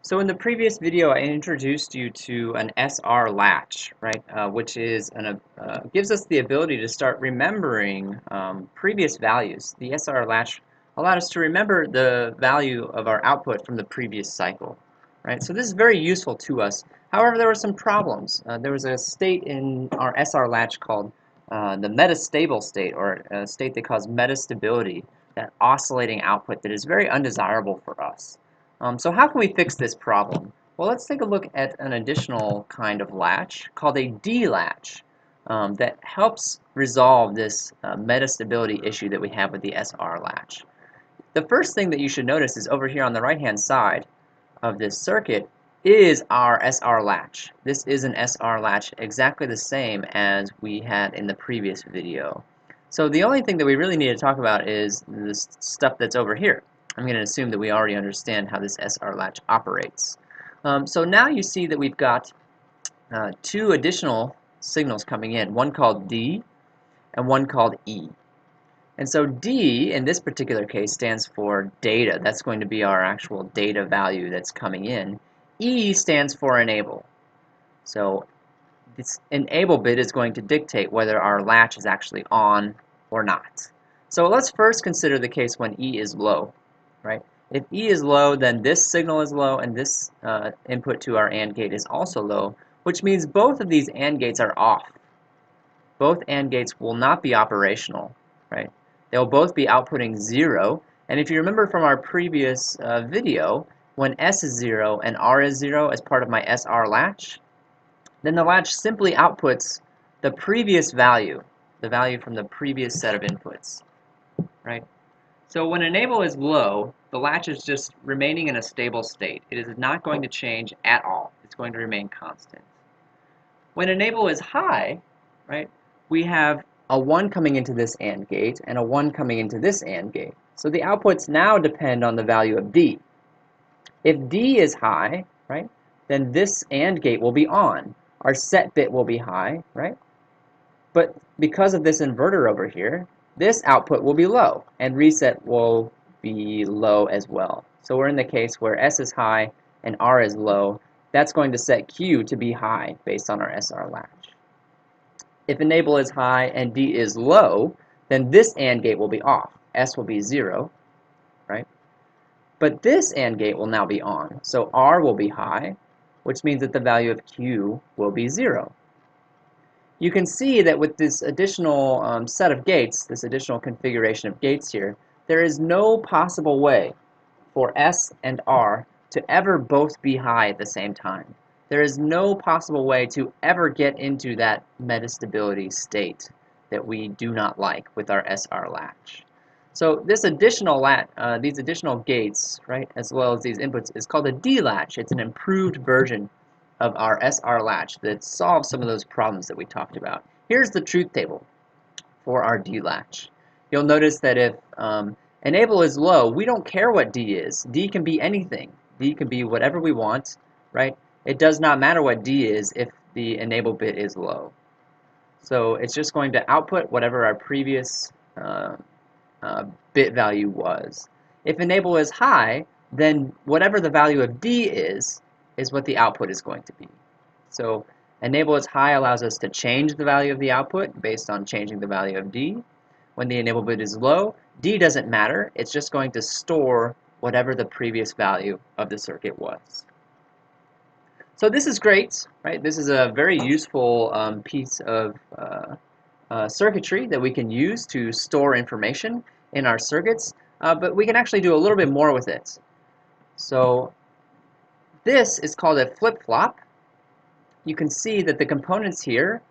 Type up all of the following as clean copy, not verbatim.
So in the previous video, I introduced you to an SR latch, right, which is gives us the ability to start remembering previous values. The SR latch allowed us to remember the value of our output from the previous cycle, right? So this is very useful to us. However, there were some problems. There was a state in our SR latch called the metastable state, or a state that caused metastability, that oscillating output that is very undesirable for us. So how can we fix this problem? Well, let's take a look at an additional kind of latch called a D-latch that helps resolve this metastability issue that we have with the SR latch. The first thing that you should notice is over here on the right-hand side of this circuit is our SR latch. This is an SR latch exactly the same as we had in the previous video. So the only thing that we really need to talk about is this stuff that's over here. I'm going to assume that we already understand how this SR latch operates. So now you see that we've got two additional signals coming in, one called D and one called E. And so D, in this particular case, stands for data. That's going to be our actual data value that's coming in. E stands for enable. So this enable bit is going to dictate whether our latch is actually on or not. So let's first consider the case when E is low, right? If E is low, then this signal is low, and this input to our AND gate is also low, which means both of these AND gates are off. Both AND gates will not be operational, right? They'll both be outputting 0, and if you remember from our previous video, when S is 0 and R is 0 as part of my SR latch, then the latch simply outputs the previous value, the value from the previous set of inputs, right? So when enable is low, the latch is just remaining in a stable state. It is not going to change at all. It's going to remain constant. When enable is high, right, we have a 1 coming into this AND gate and a 1 coming into this AND gate. So the outputs now depend on the value of D. If D is high, right, then this AND gate will be on. Our set bit will be high, right? But because of this inverter over here, this output will be low, and reset will be low as well. So we're in the case where S is high and R is low. That's going to set Q to be high based on our SR latch. If enable is high and D is low, then this AND gate will be off. S will be 0, right? But this AND gate will now be on. So R will be high, which means that the value of Q will be 0. You can see that with this additional set of gates, this additional configuration of gates here, there is no possible way for S and R to ever both be high at the same time. There is no possible way to ever get into that metastability state that we do not like with our SR latch. So this additional these additional gates, right, as well as these inputs, is called a D-latch. It's an improved version of our SR latch that solves some of those problems that we talked about. Here's the truth table for our D-latch. You'll notice that if enable is low, we don't care what D is. D can be anything. D can be whatever we want, right? It does not matter what D is if the enable bit is low. So it's just going to output whatever our previous bit value was. If enable is high, then whatever the value of D is what the output is going to be. So enable is high allows us to change the value of the output based on changing the value of D. When the enable bit is low, D doesn't matter. It's just going to store whatever the previous value of the circuit was. So this is great, right? This is a very useful piece of circuitry that we can use to store information in our circuits, but we can actually do a little bit more with it. So this is called a flip-flop. You can see that the components here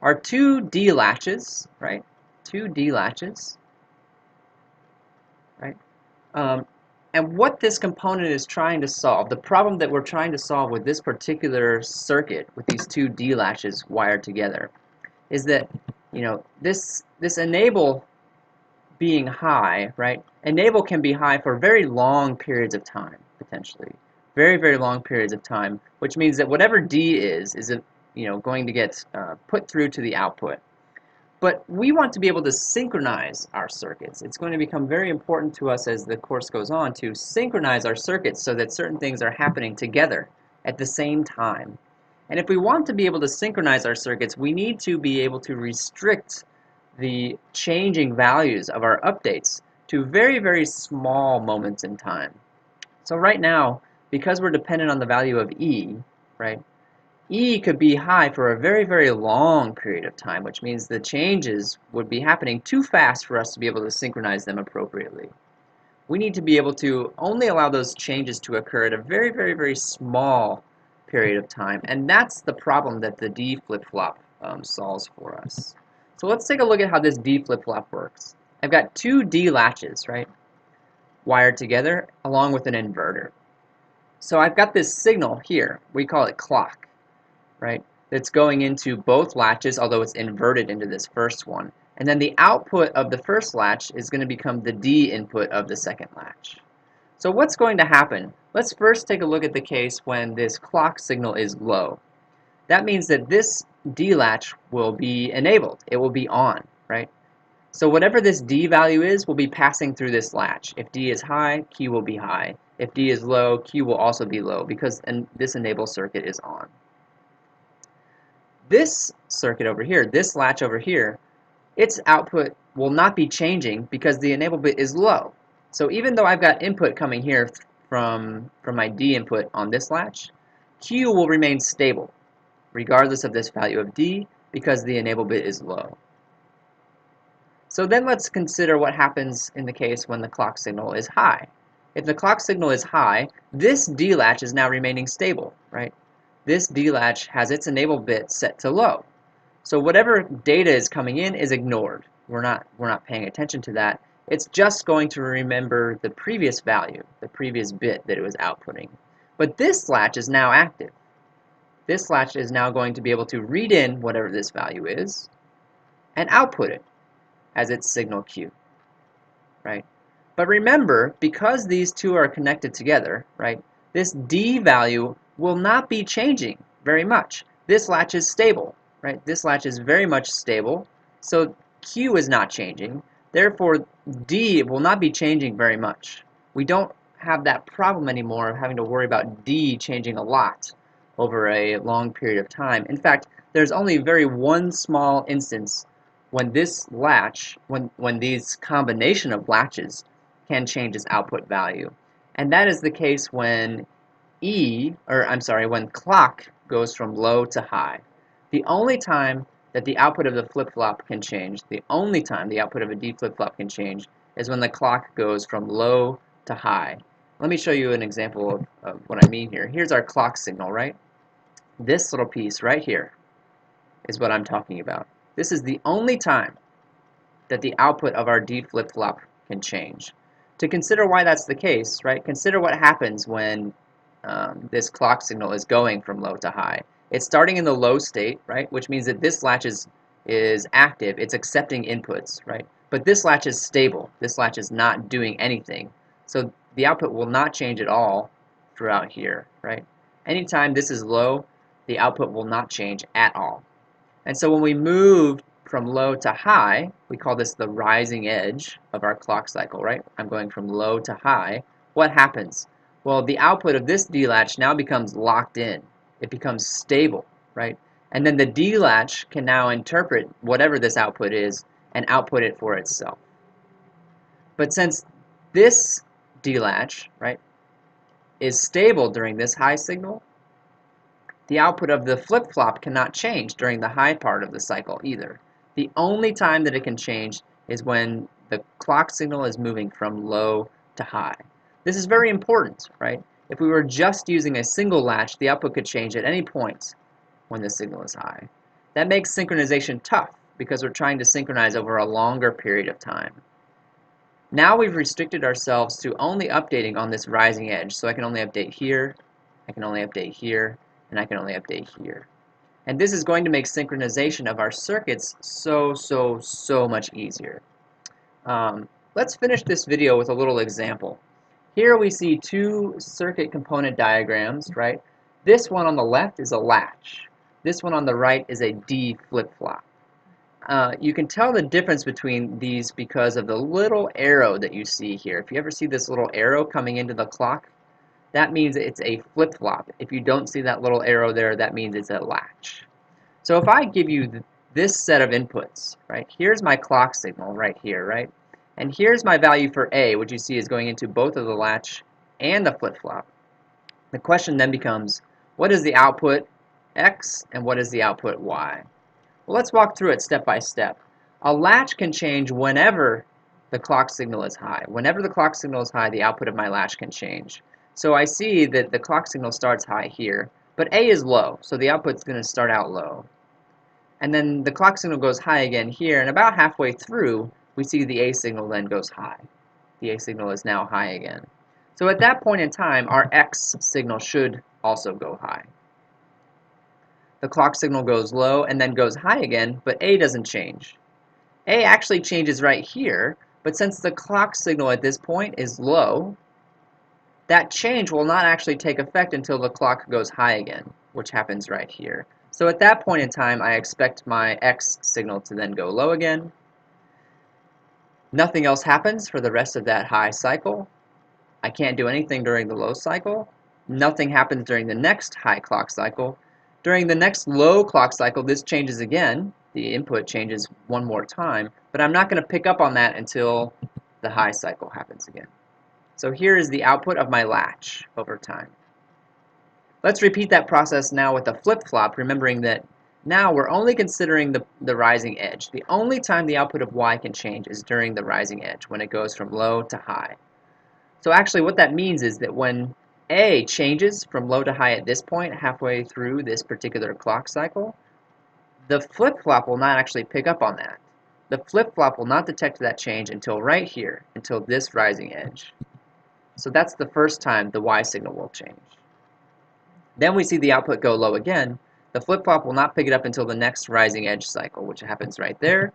are two D-latches, right? Two D-latches, right? And what this component is trying to solve, the problem that we're trying to solve with this particular circuit, with these two D-latches wired together, is that, you know, this enable being high, right? Enable can be high for very long periods of time, potentially. Very, very long periods of time, which means that whatever D is going to get put through to the output. But we want to be able to synchronize our circuits. It's going to become very important to us as the course goes on to synchronize our circuits so that certain things are happening together at the same time. And if we want to be able to synchronize our circuits, we need to be able to restrict the changing values of our updates to very, very small moments in time. So right now, because we're dependent on the value of E, right, E could be high for a very, very long period of time, which means the changes would be happening too fast for us to be able to synchronize them appropriately. We need to be able to only allow those changes to occur at a very, very, very small period of time, and that's the problem that the D flip-flop solves for us. So let's take a look at how this D flip-flop works. I've got two D latches, right, wired together along with an inverter. So I've got this signal here, we call it clock, right, that's going into both latches, although it's inverted into this first one. And then the output of the first latch is going to become the D input of the second latch. So what's going to happen? Let's first take a look at the case when this clock signal is low. That means that this D latch will be enabled. It will be on, right? So whatever this D value is will be passing through this latch. If D is high, Q will be high. If D is low, Q will also be low because this enable circuit is on. This circuit over here, this latch over here, its output will not be changing because the enable bit is low. So even though I've got input coming here from my D input on this latch, Q will remain stable regardless of this value of D because the enable bit is low. So then let's consider what happens in the case when the clock signal is high. If the clock signal is high, this D latch is now remaining stable, right? This D latch has its enable bit set to low. So whatever data is coming in is ignored. We're not paying attention to that. It's just going to remember the previous value, the previous bit that it was outputting. But this latch is now active. This latch is now going to be able to read in whatever this value is and output it as its signal Q, right? But remember, because these two are connected together, right, this D value will not be changing very much. This latch is stable, right? This latch is very much stable, so Q is not changing. Therefore, D will not be changing very much. We don't have that problem anymore of having to worry about D changing a lot over a long period of time. In fact, there's only one small instance when this latch, when these combination of latches can change its output value. And that is the case when when clock goes from low to high. The only time that the output of the flip-flop can change, the only time the output of a D flip-flop can change, is when the clock goes from low to high. Let me show you an example of what I mean here. Here's our clock signal, right? This little piece right here is what I'm talking about. This is the only time that the output of our D flip-flop can change. To consider why that's the case, right, consider what happens when this clock signal is going from low to high. It's starting in the low state, right, which means that this latch is active, it's accepting inputs, right, but this latch is stable, this latch is not doing anything, so the output will not change at all throughout here, right. Anytime this is low, the output will not change at all. And so when we move from low to high, we call this the rising edge of our clock cycle, right? I'm going from low to high. What happens? Well, the output of this D latch now becomes locked in. It becomes stable, right? And then the D latch can now interpret whatever this output is and output it for itself. But since this D latch, right, is stable during this high signal, the output of the flip-flop cannot change during the high part of the cycle either. The only time that it can change is when the clock signal is moving from low to high. This is very important, right? If we were just using a single latch, the output could change at any point when the signal is high. That makes synchronization tough because we're trying to synchronize over a longer period of time. Now we've restricted ourselves to only updating on this rising edge, so I can only update here, I can only update here, and I can only update here. And this is going to make synchronization of our circuits so much easier. Let's finish this video with a little example. Here we see two circuit component diagrams, right? This one on the left is a latch. This one on the right is a D flip-flop. You can tell the difference between these because of the little arrow that you see here. If you ever see this little arrow coming into the clock, that means it's a flip-flop. If you don't see that little arrow there, that means it's a latch. So if I give you this set of inputs, right, here's my clock signal right here, right? And here's my value for A, which you see is going into both of the latch and the flip-flop. The question then becomes, what is the output X and what is the output Y? Well, let's walk through it step by step. A latch can change whenever the clock signal is high. Whenever the clock signal is high, the output of my latch can change. So I see that the clock signal starts high here, but A is low, so the output's going to start out low. And then the clock signal goes high again here, and about halfway through, we see the A signal then goes high. The A signal is now high again. So at that point in time, our X signal should also go high. The clock signal goes low and then goes high again, but A doesn't change. A actually changes right here, but since the clock signal at this point is low, that change will not actually take effect until the clock goes high again, which happens right here. So at that point in time, I expect my X signal to then go low again. Nothing else happens for the rest of that high cycle. I can't do anything during the low cycle. Nothing happens during the next high clock cycle. During the next low clock cycle, this changes again. The input changes one more time, but I'm not going to pick up on that until the high cycle happens again. So here is the output of my latch over time. Let's repeat that process now with a flip-flop, remembering that now we're only considering the rising edge. The only time the output of Y can change is during the rising edge, when it goes from low to high. So actually what that means is that when A changes from low to high at this point, halfway through this particular clock cycle, the flip-flop will not actually pick up on that. The flip-flop will not detect that change until right here, until this rising edge. So that's the first time the Y signal will change. Then we see the output go low again. The flip-flop will not pick it up until the next rising edge cycle, which happens right there.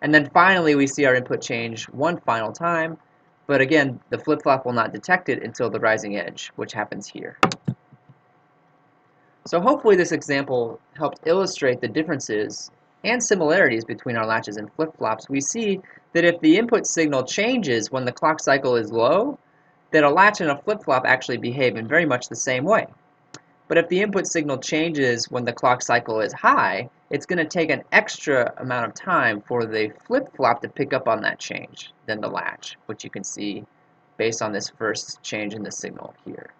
And then finally we see our input change one final time, but again, the flip-flop will not detect it until the rising edge, which happens here. So hopefully this example helped illustrate the differences and similarities between our latches and flip-flops. We see that if the input signal changes when the clock cycle is low, that a latch and a flip-flop actually behave in very much the same way. But if the input signal changes when the clock cycle is high, it's going to take an extra amount of time for the flip-flop to pick up on that change than the latch, which you can see based on this first change in the signal here.